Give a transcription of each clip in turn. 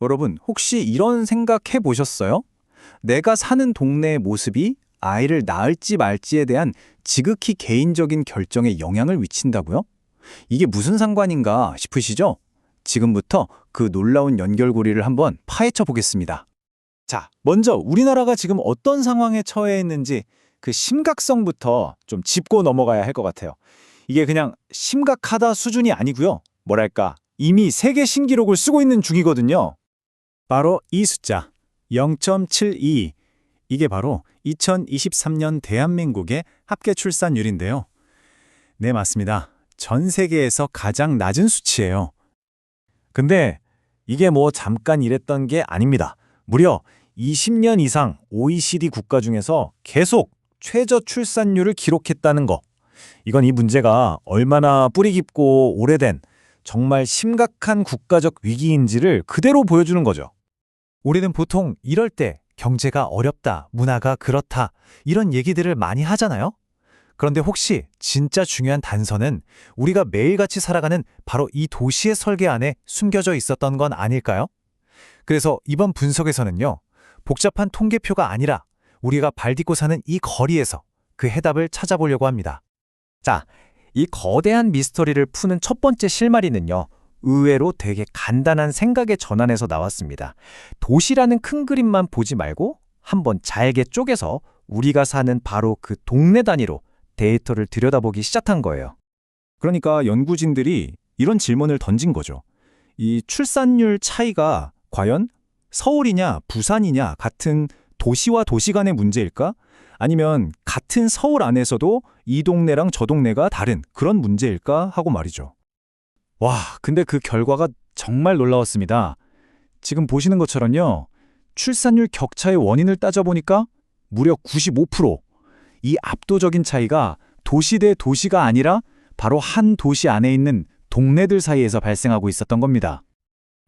여러분, 혹시 이런 생각 해보셨어요? 내가 사는 동네의 모습이 아이를 낳을지 말지에 대한 지극히 개인적인 결정에 영향을 미친다고요? 이게 무슨 상관인가 싶으시죠? 지금부터 그 놀라운 연결고리를 한번 파헤쳐 보겠습니다. 자, 먼저 우리나라가 지금 어떤 상황에 처해 있는지 그 심각성부터 좀 짚고 넘어가야 할 것 같아요. 이게 그냥 심각하다 수준이 아니고요. 뭐랄까, 이미 세계 신기록을 쓰고 있는 중이거든요. 바로 이 숫자, 0.72. 이게 바로 2023년 대한민국의 합계 출산율인데요. 네, 맞습니다. 전 세계에서 가장 낮은 수치예요. 근데 이게 뭐 잠깐 이랬던 게 아닙니다. 무려 20년 이상 OECD 국가 중에서 계속 최저 출산율을 기록했다는 거. 이건 이 문제가 얼마나 뿌리 깊고 오래된 정말 심각한 국가적 위기인지를 그대로 보여주는 거죠. 우리는 보통 이럴 때 경제가 어렵다, 문화가 그렇다 이런 얘기들을 많이 하잖아요. 그런데 혹시 진짜 중요한 단서는 우리가 매일같이 살아가는 바로 이 도시의 설계 안에 숨겨져 있었던 건 아닐까요? 그래서 이번 분석에서는요, 복잡한 통계표가 아니라 우리가 발 딛고 사는 이 거리에서 그 해답을 찾아보려고 합니다. 자, 이 거대한 미스터리를 푸는 첫 번째 실마리는요, 의외로 되게 간단한 생각의 전환에서 나왔습니다. 도시라는 큰 그림만 보지 말고 한번 잘게 쪼개서 우리가 사는 바로 그 동네 단위로 데이터를 들여다보기 시작한 거예요. 그러니까 연구진들이 이런 질문을 던진 거죠. 이 출산율 차이가 과연 서울이냐 부산이냐 같은 도시와 도시 간의 문제일까? 아니면 같은 서울 안에서도 이 동네랑 저 동네가 다른 그런 문제일까 하고 말이죠. 와, 근데 그 결과가 정말 놀라웠습니다. 지금 보시는 것처럼요, 출산율 격차의 원인을 따져보니까 무려 95%. 이 압도적인 차이가 도시 대 도시가 아니라 바로 한 도시 안에 있는 동네들 사이에서 발생하고 있었던 겁니다.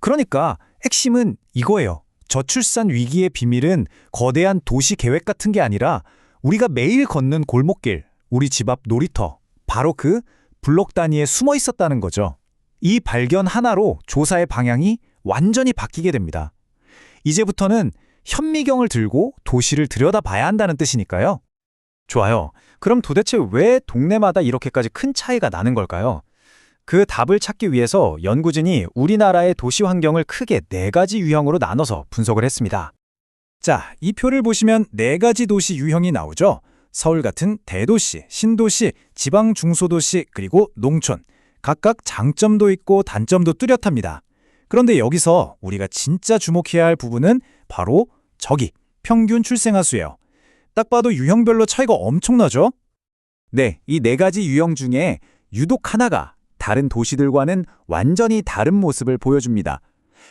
그러니까 핵심은 이거예요. 저출산 위기의 비밀은 거대한 도시 계획 같은 게 아니라 우리가 매일 걷는 골목길, 우리 집 앞 놀이터, 바로 그 블록 단위에 숨어 있었다는 거죠. 이 발견 하나로 조사의 방향이 완전히 바뀌게 됩니다. 이제부터는 현미경을 들고 도시를 들여다봐야 한다는 뜻이니까요. 좋아요. 그럼 도대체 왜 동네마다 이렇게까지 큰 차이가 나는 걸까요? 그 답을 찾기 위해서 연구진이 우리나라의 도시 환경을 크게 4가지 유형으로 나눠서 분석을 했습니다. 자, 이 표를 보시면 4가지 도시 유형이 나오죠. 서울 같은 대도시, 신도시, 지방 중소도시, 그리고 농촌. 각각 장점도 있고 단점도 뚜렷합니다. 그런데 여기서 우리가 진짜 주목해야 할 부분은 바로 저기, 평균 출생아 수예요. 딱 봐도 유형별로 차이가 엄청나죠? 네, 이 4가지 유형 중에 유독 하나가 다른 도시들과는 완전히 다른 모습을 보여줍니다.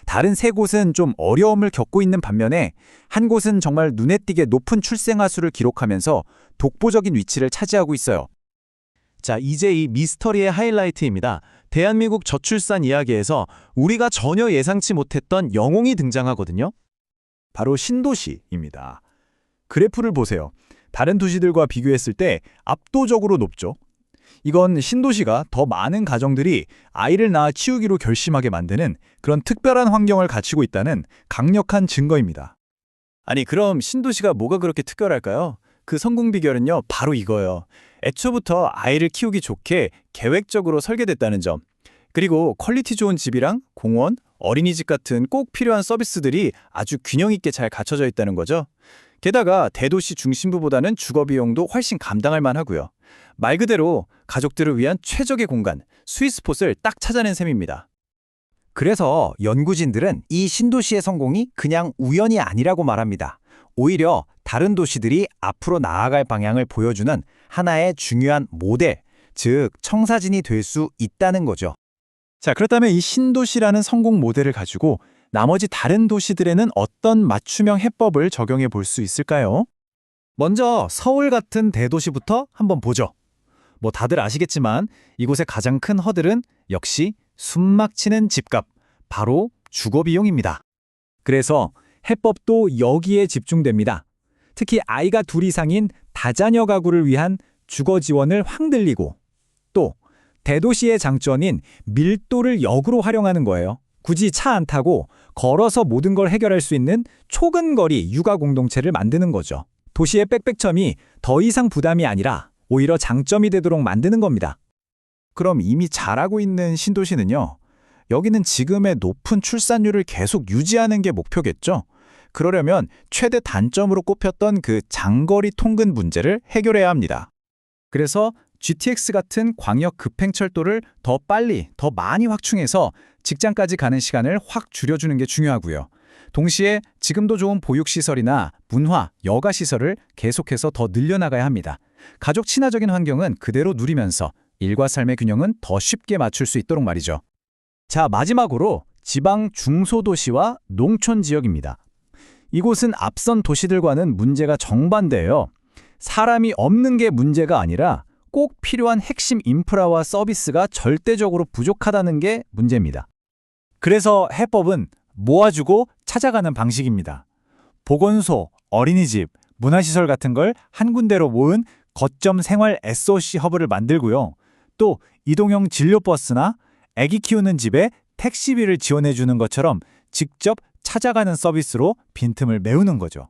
다른 3곳은 좀 어려움을 겪고 있는 반면에 한 곳은 정말 눈에 띄게 높은 출생아 수를 기록하면서 독보적인 위치를 차지하고 있어요. 자, 이제 이 미스터리의 하이라이트입니다. 대한민국 저출산 이야기에서 우리가 전혀 예상치 못했던 영웅이 등장하거든요. 바로 신도시입니다. 그래프를 보세요. 다른 도시들과 비교했을 때 압도적으로 높죠. 이건 신도시가 더 많은 가정들이 아이를 낳아 키우기로 결심하게 만드는 그런 특별한 환경을 갖추고 있다는 강력한 증거입니다. 아니, 그럼 신도시가 뭐가 그렇게 특별할까요? 그 성공 비결은요, 바로 이거예요. 애초부터 아이를 키우기 좋게 계획적으로 설계됐다는 점. 그리고 퀄리티 좋은 집이랑 공원, 어린이집 같은 꼭 필요한 서비스들이 아주 균형 있게 잘 갖춰져 있다는 거죠. 게다가 대도시 중심부보다는 주거 비용도 훨씬 감당할 만하고요. 말 그대로 가족들을 위한 최적의 공간, 스윗스폿을 딱 찾아낸 셈입니다. 그래서 연구진들은 이 신도시의 성공이 그냥 우연이 아니라고 말합니다. 오히려 다른 도시들이 앞으로 나아갈 방향을 보여주는 하나의 중요한 모델, 즉 청사진이 될 수 있다는 거죠. 자, 그렇다면 이 신도시라는 성공 모델을 가지고 나머지 다른 도시들에는 어떤 맞춤형 해법을 적용해 볼 수 있을까요? 먼저 서울 같은 대도시부터 한번 보죠. 뭐 다들 아시겠지만 이곳의 가장 큰 허들은 역시 숨막히는 집값, 바로 주거 비용입니다. 그래서 해법도 여기에 집중됩니다. 특히 아이가 2 이상인 다자녀 가구를 위한 주거 지원을 확 늘리고, 또 대도시의 장점인 밀도를 역으로 활용하는 거예요. 굳이 차 안 타고 걸어서 모든 걸 해결할 수 있는 초근거리 육아 공동체를 만드는 거죠. 도시의 빽빽점이 더 이상 부담이 아니라 오히려 장점이 되도록 만드는 겁니다. 그럼 이미 잘하고 있는 신도시는요? 여기는 지금의 높은 출산율을 계속 유지하는 게 목표겠죠? 그러려면 최대 단점으로 꼽혔던 그 장거리 통근 문제를 해결해야 합니다. 그래서 GTX 같은 광역 급행철도를 더 빨리, 더 많이 확충해서 직장까지 가는 시간을 확 줄여주는 게 중요하고요. 동시에 지금도 좋은 보육시설이나 문화, 여가시설을 계속해서 더 늘려나가야 합니다. 가족 친화적인 환경은 그대로 누리면서 일과 삶의 균형은 더 쉽게 맞출 수 있도록 말이죠. 자, 마지막으로 지방 중소도시와 농촌 지역입니다. 이곳은 앞선 도시들과는 문제가 정반대예요. 사람이 없는 게 문제가 아니라 꼭 필요한 핵심 인프라와 서비스가 절대적으로 부족하다는 게 문제입니다. 그래서 해법은 모아주고 찾아가는 방식입니다. 보건소, 어린이집, 문화시설 같은 걸 한 군데로 모은 거점 생활 SOC 허브를 만들고요. 또 이동형 진료버스나 아기 키우는 집에 택시비를 지원해주는 것처럼 직접 찾아가는 서비스로 빈틈을 메우는 거죠.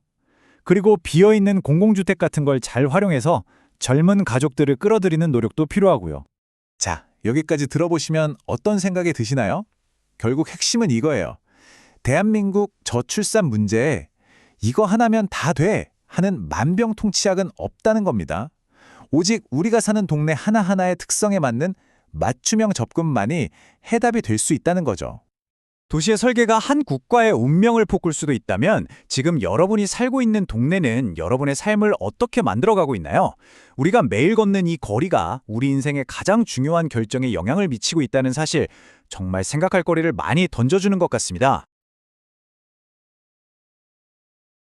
그리고 비어있는 공공주택 같은 걸 잘 활용해서 젊은 가족들을 끌어들이는 노력도 필요하고요. 자, 여기까지 들어보시면 어떤 생각이 드시나요? 결국 핵심은 이거예요. 대한민국 저출산 문제에 이거 하나면 다 돼 하는 만병통치약은 없다는 겁니다. 오직 우리가 사는 동네 하나하나의 특성에 맞는 맞춤형 접근만이 해답이 될 수 있다는 거죠. 도시의 설계가 한 국가의 운명을 포꿀 수도 있다면 지금 여러분이 살고 있는 동네는 여러분의 삶을 어떻게 만들어가고 있나요? 우리가 매일 걷는 이 거리가 우리 인생의 가장 중요한 결정에 영향을 미치고 있다는 사실, 정말 생각할 거리를 많이 던져주는 것 같습니다.